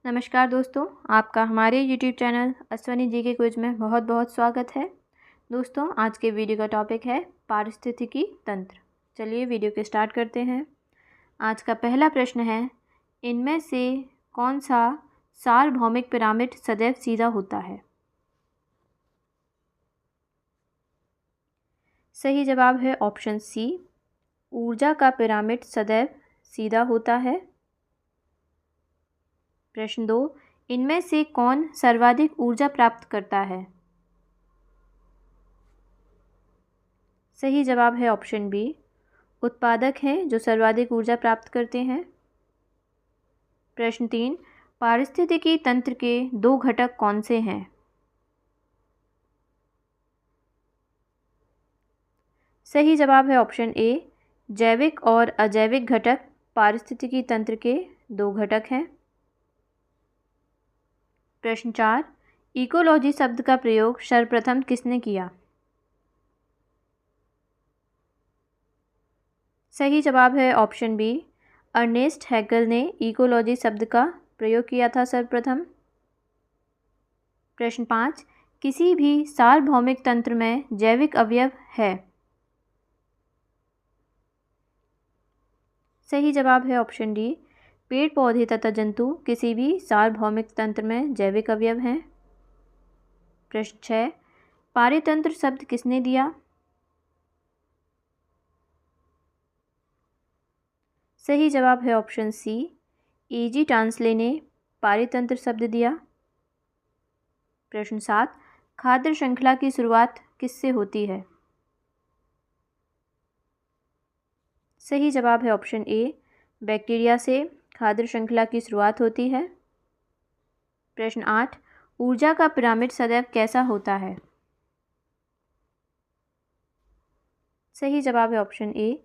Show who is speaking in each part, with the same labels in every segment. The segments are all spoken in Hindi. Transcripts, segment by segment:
Speaker 1: नमस्कार दोस्तों, आपका हमारे YouTube चैनल अश्वनी जी के क्विज में बहुत बहुत स्वागत है। दोस्तों, आज के वीडियो का टॉपिक है पारिस्थितिकी तंत्र। चलिए वीडियो के स्टार्ट करते हैं। आज का पहला प्रश्न है, इनमें से कौन सा सार्वभौमिक पिरामिड सदैव सीधा होता है? सही जवाब है ऑप्शन सी, ऊर्जा का पिरामिड सदैव सीधा होता है। प्रश्न 2, इनमें से कौन सर्वाधिक ऊर्जा प्राप्त करता है? सही जवाब है ऑप्शन बी, उत्पादक हैं जो सर्वाधिक ऊर्जा प्राप्त करते हैं। प्रश्न 3, पारिस्थितिकी तंत्र के दो घटक कौन से हैं? सही जवाब है ऑप्शन ए, जैविक और अजैविक घटक पारिस्थितिकी तंत्र के दो घटक हैं। प्रश्न 4, इकोलॉजी शब्द का प्रयोग सर्वप्रथम किसने किया? सही जवाब है ऑप्शन बी, अर्नेस्ट हैकेल ने इकोलॉजी शब्द का प्रयोग किया था सर्वप्रथम। प्रश्न 5, किसी भी सार्वभौमिक तंत्र में जैविक अवयव है? सही जवाब है ऑप्शन डी, पेड़ पौधे तथा जंतु किसी भी सार्वभौमिक तंत्र में जैविक अवयव हैं। प्रश्न 6, पारितंत्र शब्द किसने दिया? सही जवाब है ऑप्शन सी, एजी टांसले ने पारितंत्र शब्द दिया। प्रश्न 7, खाद्य श्रृंखला की शुरुआत किससे होती है? सही जवाब है ऑप्शन ए, बैक्टीरिया से खाद्य श्रृंखला की शुरुआत होती है। प्रश्न 8, ऊर्जा का पिरामिड सदैव कैसा होता है? सही जवाब है ऑप्शन ए,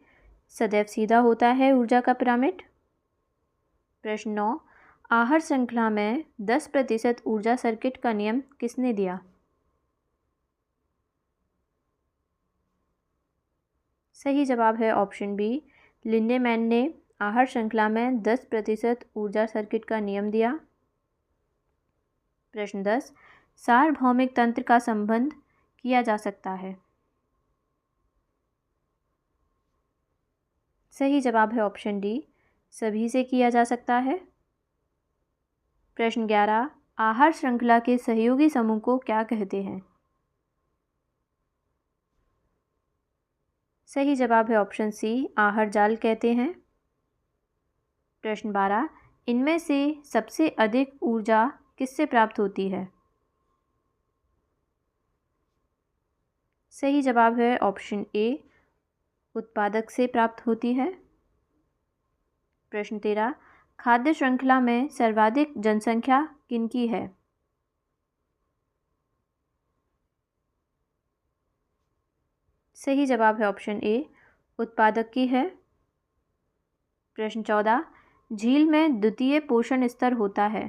Speaker 1: सदैव सीधा होता है ऊर्जा का पिरामिड। प्रश्न 9, आहार श्रृंखला में 10% ऊर्जा सर्किट का नियम किसने दिया? सही जवाब है ऑप्शन बी, लिंडेमैन ने आहार श्रृंखला में 10% ऊर्जा सर्किट का नियम दिया। प्रश्न 10, सार्वभौमिक तंत्र का संबंध किया जा सकता है? सही जवाब है ऑप्शन डी, सभी से किया जा सकता है। प्रश्न 11, आहार श्रृंखला के सहयोगी समूह को क्या कहते हैं? सही जवाब है ऑप्शन सी, आहार जाल कहते हैं। प्रश्न 12, इनमें से सबसे अधिक ऊर्जा किससे प्राप्त होती है? सही जवाब है ऑप्शन ए, उत्पादक से प्राप्त होती है। प्रश्न 13, खाद्य श्रृंखला में सर्वाधिक जनसंख्या किनकी है? सही जवाब है ऑप्शन ए, उत्पादक की है। प्रश्न 14, झील में द्वितीय पोषण स्तर होता है?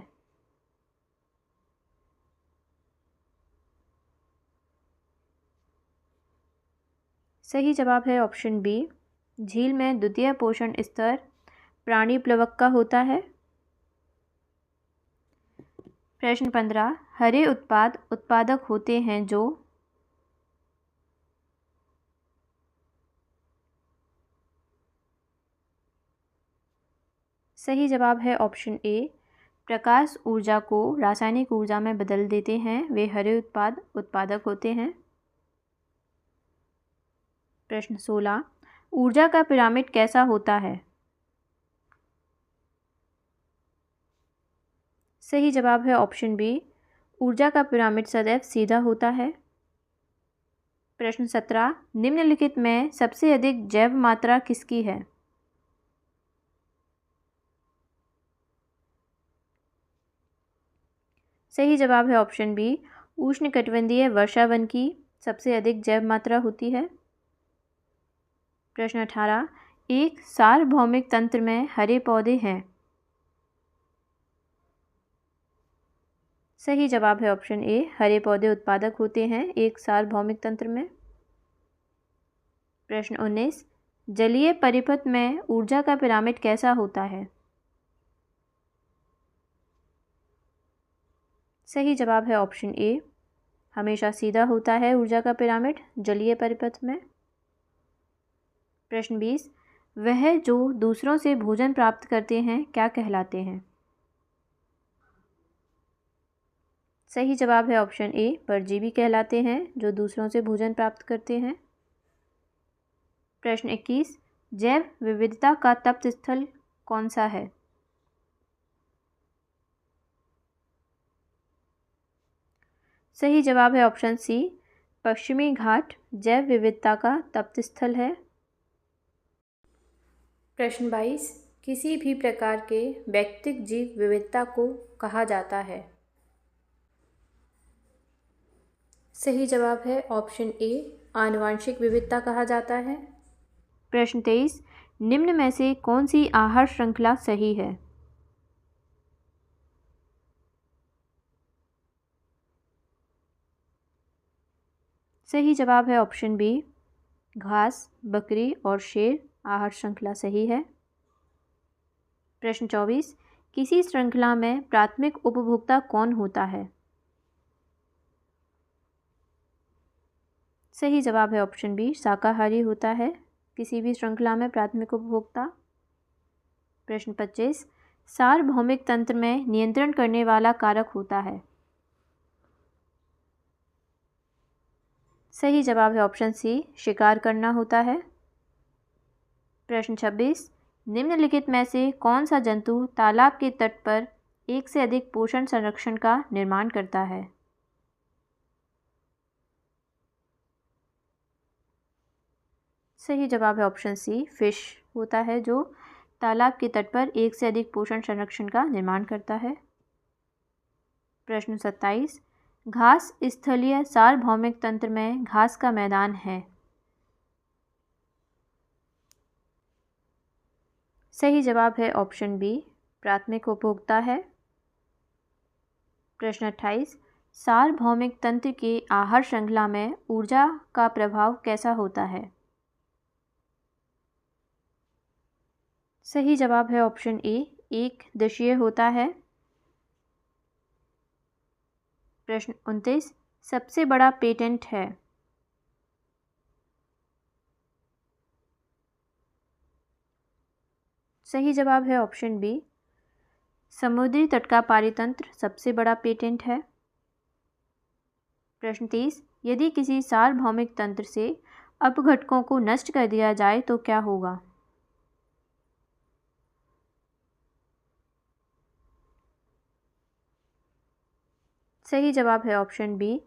Speaker 1: सही जवाब है ऑप्शन बी, झील में द्वितीय पोषण स्तर प्राणी प्लवक का होता है। प्रश्न 15, हरे उत्पाद उत्पादक होते हैं जो? सही जवाब है ऑप्शन ए, प्रकाश ऊर्जा को रासायनिक ऊर्जा में बदल देते हैं वे हरे उत्पाद उत्पादक होते हैं। प्रश्न 16, ऊर्जा का पिरामिड कैसा होता है? सही जवाब है ऑप्शन बी, ऊर्जा का पिरामिड सदैव सीधा होता है। प्रश्न 17, निम्नलिखित में सबसे अधिक जैव मात्रा किसकी है? सही जवाब है ऑप्शन बी, उष्णकटिबंधीय वर्षावन की सबसे अधिक जैव मात्रा होती है। प्रश्न 18, एक सार्वभौमिक तंत्र में हरे पौधे हैं? सही जवाब है ऑप्शन ए, हरे पौधे उत्पादक होते हैं एक सार्वभौमिक तंत्र में। प्रश्न 19, जलीय परिपथ में ऊर्जा का पिरामिड कैसा होता है? सही जवाब है ऑप्शन ए, हमेशा सीधा होता है ऊर्जा का पिरामिड जलीय परिपथ में। प्रश्न 20, वह जो दूसरों से भोजन प्राप्त करते हैं क्या कहलाते हैं? सही जवाब है ऑप्शन ए, परजीवी कहलाते हैं जो दूसरों से भोजन प्राप्त करते हैं। प्रश्न 21, जैव विविधता का तप्त स्थल कौन सा है? सही जवाब है ऑप्शन सी, पश्चिमी घाट जैव विविधता का तप्त स्थल है। प्रश्न 22, किसी भी प्रकार के वैयक्तिक जीव विविधता को कहा जाता है? सही जवाब है ऑप्शन ए, आनुवांशिक विविधता कहा जाता है। प्रश्न 23, निम्न में से कौन सी आहार श्रृंखला सही है? सही जवाब है ऑप्शन बी, घास, बकरी और शेर आहार श्रृंखला सही है। प्रश्न 24, किसी श्रृंखला में प्राथमिक उपभोक्ता कौन होता है? सही जवाब है ऑप्शन बी, शाकाहारी होता है किसी भी श्रृंखला में प्राथमिक उपभोक्ता। प्रश्न 25, सार्वभौमिक तंत्र में नियंत्रण करने वाला कारक होता है? सही जवाब है ऑप्शन सी, शिकार करना होता है। प्रश्न 26, निम्नलिखित में से कौन सा जंतु तालाब के तट पर एक से अधिक पोषण संरक्षण का निर्माण करता है? सही जवाब है ऑप्शन सी, फिश होता है जो तालाब के तट पर एक से अधिक पोषण संरक्षण का निर्माण करता है। प्रश्न 27, घास स्थलीय सार्वभौमिक तंत्र में घास का मैदान है। सही जवाब है ऑप्शन बी, प्राथमिक उपभोक्ता है। प्रश्न 28, सार्वभौमिक तंत्र के आहार श्रृंखला में ऊर्जा का प्रभाव कैसा होता है? सही जवाब है ऑप्शन ए, एक दिशीय होता है। प्रश्न 29, सबसे बड़ा पेटेंट है? सही जवाब है ऑप्शन बी, समुद्री तट का पारितंत्र सबसे बड़ा पेटेंट है। प्रश्न 30, यदि किसी सार्वभौमिक तंत्र से अपघटकों को नष्ट कर दिया जाए तो क्या होगा? सही जवाब है ऑप्शन बी,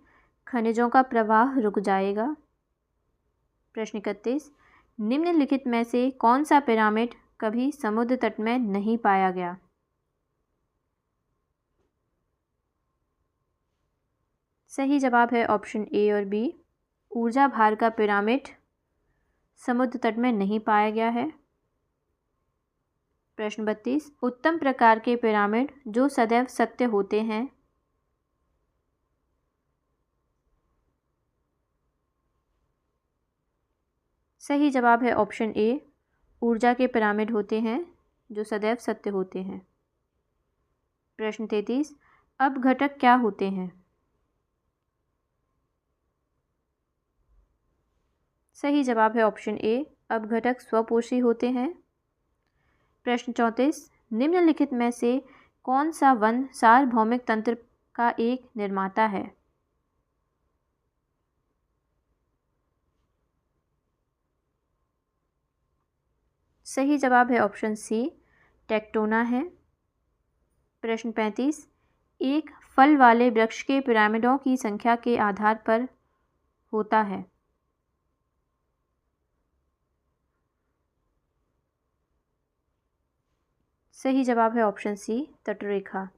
Speaker 1: खनिजों का प्रवाह रुक जाएगा। प्रश्न 31, निम्नलिखित में से कौन सा पिरामिड कभी समुद्र तट में नहीं पाया गया? सही जवाब है ऑप्शन ए और बी, ऊर्जा भार का पिरामिड समुद्र तट में नहीं पाया गया है। प्रश्न 32, उत्तम प्रकार के पिरामिड जो सदैव सत्य होते हैं? सही जवाब है ऑप्शन ए, ऊर्जा के पिरामिड होते हैं जो सदैव सत्य होते हैं। प्रश्न 33, अपघटक क्या होते हैं? सही जवाब है ऑप्शन ए, अपघटक स्वपोषी होते हैं। प्रश्न 34, निम्नलिखित में से कौन सा वन सार्वभौमिक तंत्र का एक निर्माता है? सही जवाब है ऑप्शन सी, टेक्टोना है। प्रश्न 35, एक फल वाले वृक्ष के पिरामिडों की संख्या के आधार पर होता है? सही जवाब है ऑप्शन सी, तटरेखा।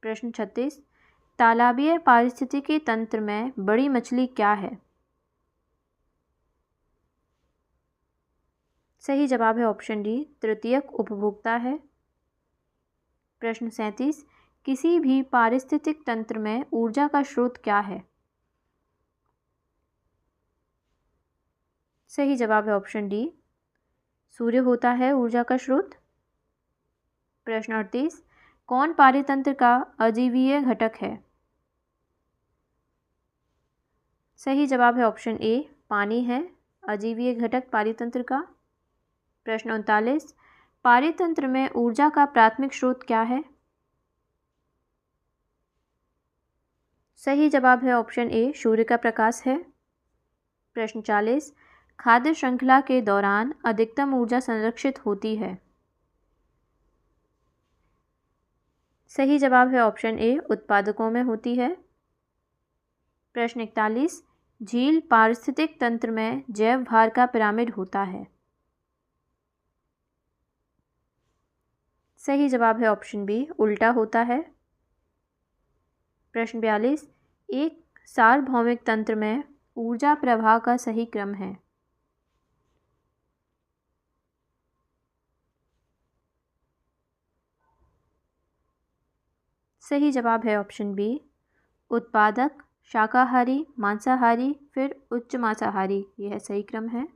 Speaker 1: प्रश्न 36, तालाबीय पारिस्थितिकी तंत्र में बड़ी मछली क्या है? सही जवाब है ऑप्शन डी, तृतीयक उपभोक्ता है। प्रश्न 37, किसी भी पारिस्थितिक तंत्र में ऊर्जा का स्रोत क्या है? सही जवाब है ऑप्शन डी, सूर्य होता है ऊर्जा का स्रोत। प्रश्न 38, कौन पारितंत्र का अजीवीय घटक है? सही जवाब है ऑप्शन ए, पानी है अजीवीय घटक पारितंत्र का। प्रश्न 39, पारितंत्र में ऊर्जा का प्राथमिक स्रोत क्या है? सही जवाब है ऑप्शन ए, सूर्य का प्रकाश है। प्रश्न 40, खाद्य श्रृंखला के दौरान अधिकतम ऊर्जा संरक्षित होती है। सही जवाब है ऑप्शन ए, उत्पादकों में होती है। प्रश्न 41, झील पारिस्थितिक तंत्र में जैव भार का पिरामिड होता है। सही जवाब है ऑप्शन बी, उल्टा होता है। प्रश्न 42, एक सार्वभौमिक तंत्र में ऊर्जा प्रवाह का सही क्रम है। सही जवाब है ऑप्शन बी, उत्पादक, शाकाहारी, मांसाहारी, फिर उच्च मांसाहारी, यह सही क्रम है।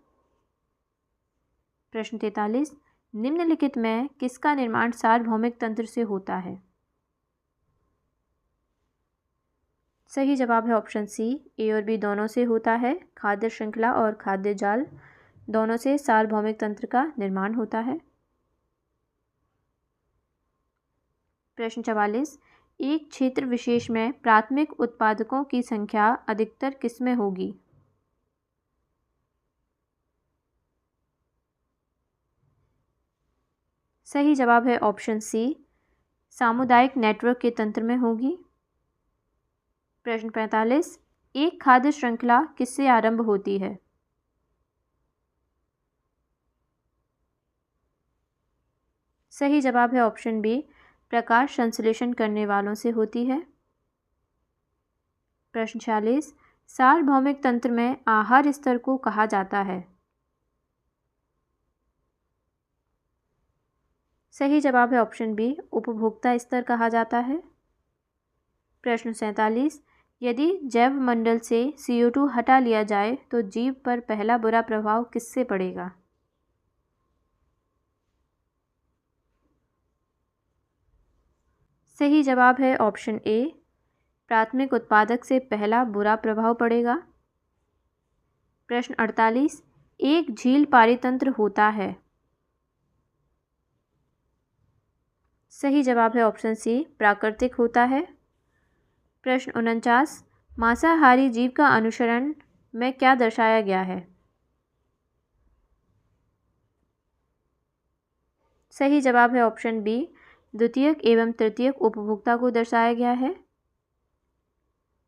Speaker 1: प्रश्न 43, निम्नलिखित में किसका निर्माण सार्वभौमिक तंत्र से होता है? सही जवाब है ऑप्शन सी, ए और बी दोनों से होता है। खाद्य श्रृंखला और खाद्य जाल दोनों से सार्वभौमिक तंत्र का निर्माण होता है। प्रश्न 44, एक क्षेत्र विशेष में प्राथमिक उत्पादकों की संख्या अधिकतर किसमें होगी? सही जवाब है ऑप्शन सी, सामुदायिक नेटवर्क के तंत्र में होगी। प्रश्न 45, एक खाद्य श्रृंखला किससे आरंभ होती है? सही जवाब है ऑप्शन बी, प्रकाश संश्लेषण करने वालों से होती है। प्रश्न 46, सार्वभौमिक तंत्र में आहार स्तर को कहा जाता है। सही जवाब है ऑप्शन बी, उपभोक्ता स्तर कहा जाता है। प्रश्न 47, यदि जैव मंडल से CO2 हटा लिया जाए तो जीव पर पहला बुरा प्रभाव किससे पड़ेगा? सही जवाब है ऑप्शन ए, प्राथमिक उत्पादक से पहला बुरा प्रभाव पड़ेगा। प्रश्न 48, एक झील पारितंत्र होता है। सही जवाब है ऑप्शन सी, प्राकृतिक होता है। प्रश्न 49, मांसाहारी जीव का अनुसरण में क्या दर्शाया गया है? सही जवाब है ऑप्शन बी, द्वितीयक एवं तृतीयक उपभोक्ता को दर्शाया गया है।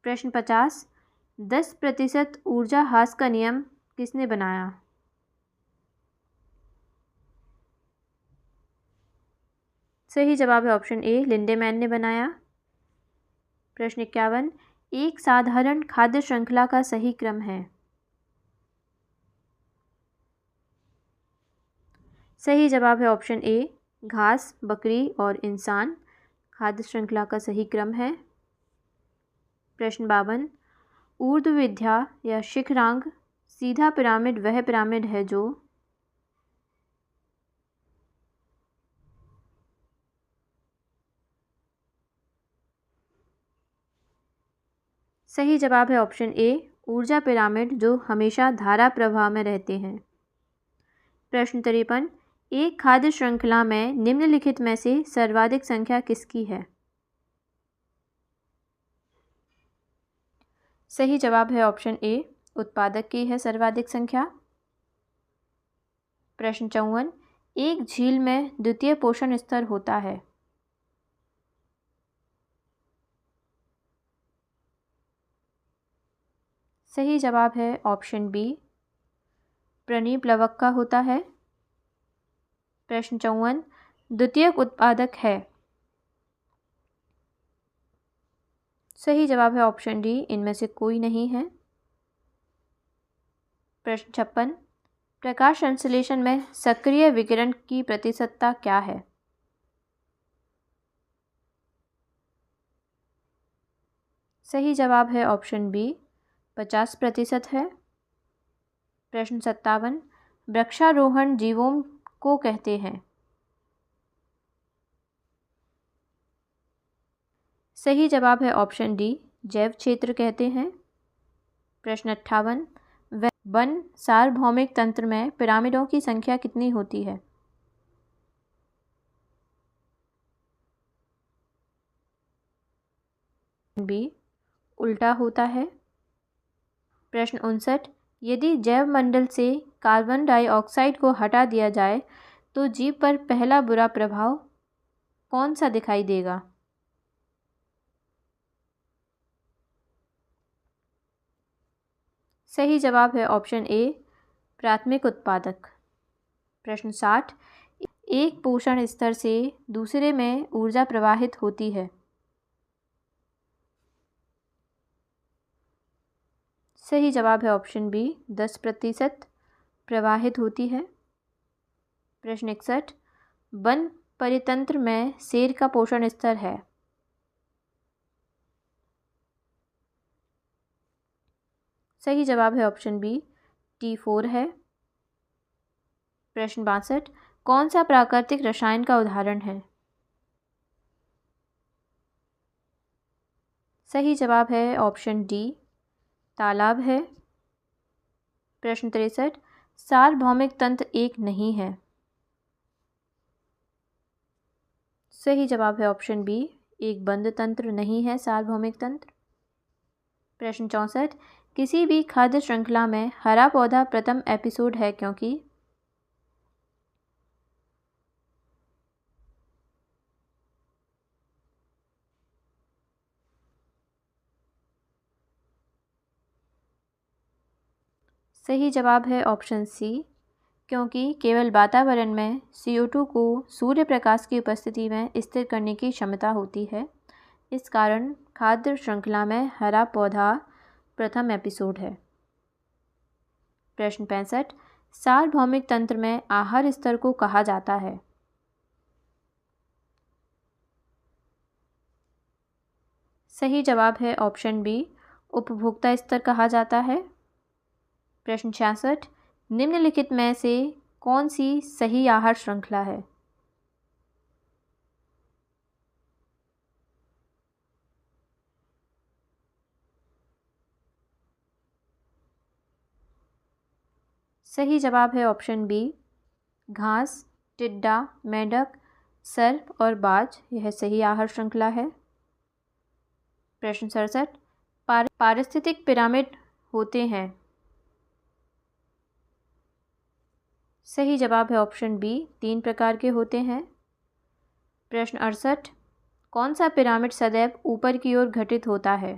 Speaker 1: प्रश्न 50, 10% ऊर्जा ह्रास का नियम किसने बनाया? सही जवाब है ऑप्शन ए, लिंडेमैन ने बनाया। प्रश्न 51, एक साधारण खाद्य श्रृंखला का सही क्रम है। सही जवाब है ऑप्शन ए, घास, बकरी और इंसान खाद्य श्रृंखला का सही क्रम है। प्रश्न 52, ऊर्ध्वविद्या या शिखरांग सीधा पिरामिड वह पिरामिड है जो? सही जवाब है ऑप्शन ए, ऊर्जा पिरामिड जो हमेशा धारा प्रवाह में रहते हैं। प्रश्न 53, एक खाद्य श्रृंखला में निम्नलिखित में से सर्वाधिक संख्या किसकी है? सही जवाब है ऑप्शन ए, उत्पादक की है सर्वाधिक संख्या। प्रश्न 54, एक झील में द्वितीय पोषण स्तर होता है। सही जवाब है ऑप्शन बी, प्रणीप्लवक का होता है। प्रश्न 54, द्वितीयक उत्पादक है। सही जवाब है ऑप्शन डी, इनमें से कोई नहीं है। प्रश्न 56, प्रकाश संश्लेषण में सक्रिय विकिरण की प्रतिशतता क्या है? सही जवाब है ऑप्शन बी, 50% है। प्रश्न 57, वृक्षारोहण जीवों को कहते हैं। सही जवाब है ऑप्शन डी, जैव क्षेत्र कहते हैं। प्रश्न 58, वन सार्वभौमिक तंत्र में पिरामिडों की संख्या कितनी होती है? बी, उल्टा होता है। प्रश्न 59, यदि जैव मंडल से कार्बन डाइऑक्साइड को हटा दिया जाए तो जीव पर पहला बुरा प्रभाव कौन सा दिखाई देगा? सही जवाब है ऑप्शन ए, प्राथमिक उत्पादक। प्रश्न 60, एक पोषण स्तर से दूसरे में ऊर्जा प्रवाहित होती है। सही जवाब है ऑप्शन बी, 10% प्रवाहित होती है। प्रश्न 61, वन परितंत्र में शेर का पोषण स्तर है। सही जवाब है ऑप्शन बी, T4 है। प्रश्न 62, कौन सा प्राकृतिक रसायन का उदाहरण है? सही जवाब है ऑप्शन डी, तालाब है। प्रश्न 63, सार्वभौमिक तंत्र एक नहीं है। सही जवाब है ऑप्शन बी, एक बंद तंत्र नहीं है सार्वभौमिक तंत्र। प्रश्न 64, किसी भी खाद्य श्रृंखला में हरा पौधा प्रथम एपिसोड है क्योंकि? सही जवाब है ऑप्शन सी, क्योंकि केवल वातावरण में CO2 को सूर्य प्रकाश की उपस्थिति में स्थिर करने की क्षमता होती है। इस कारण खाद्य श्रृंखला में हरा पौधा प्रथम एपिसोड है। प्रश्न 65, सार्वभौमिक तंत्र में आहार स्तर को कहा जाता है। सही जवाब है ऑप्शन बी, उपभोक्ता स्तर कहा जाता है। प्रश्न 66, निम्नलिखित में से कौन सी सही आहार श्रृंखला है? सही जवाब है ऑप्शन बी, घास, टिड्डा, मेंढक, सर्प और बाज, यह सही आहार श्रृंखला है। प्रश्न 67, पारिस्थितिक पिरामिड होते हैं। सही जवाब है ऑप्शन बी, 3 प्रकार के होते हैं। प्रश्न 68, कौन सा पिरामिड सदैव ऊपर की ओर घटित होता है?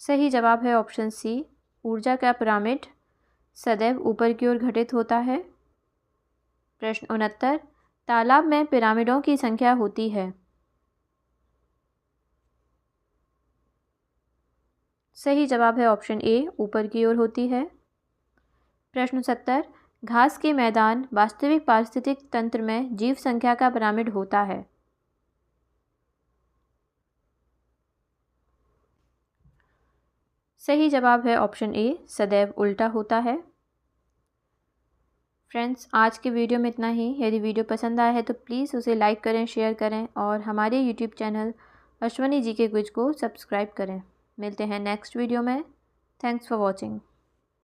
Speaker 1: सही जवाब है ऑप्शन सी, ऊर्जा का पिरामिड सदैव ऊपर की ओर घटित होता है। प्रश्न 69, तालाब में पिरामिडों की संख्या होती है। सही जवाब है ऑप्शन ए, ऊपर की ओर होती है। प्रश्न 70, घास के मैदान वास्तविक पारिस्थितिक तंत्र में जीव संख्या का पिरामिड होता है। सही जवाब है ऑप्शन ए, सदैव उल्टा होता है। फ्रेंड्स, आज के वीडियो में इतना ही। यदि वीडियो पसंद आया है तो प्लीज़ उसे लाइक करें, शेयर करें और हमारे यूट्यूब चैनल अश्वनी जी के क्विज को सब्सक्राइब करें। मिलते हैं नेक्स्ट वीडियो में। Thanks for watching.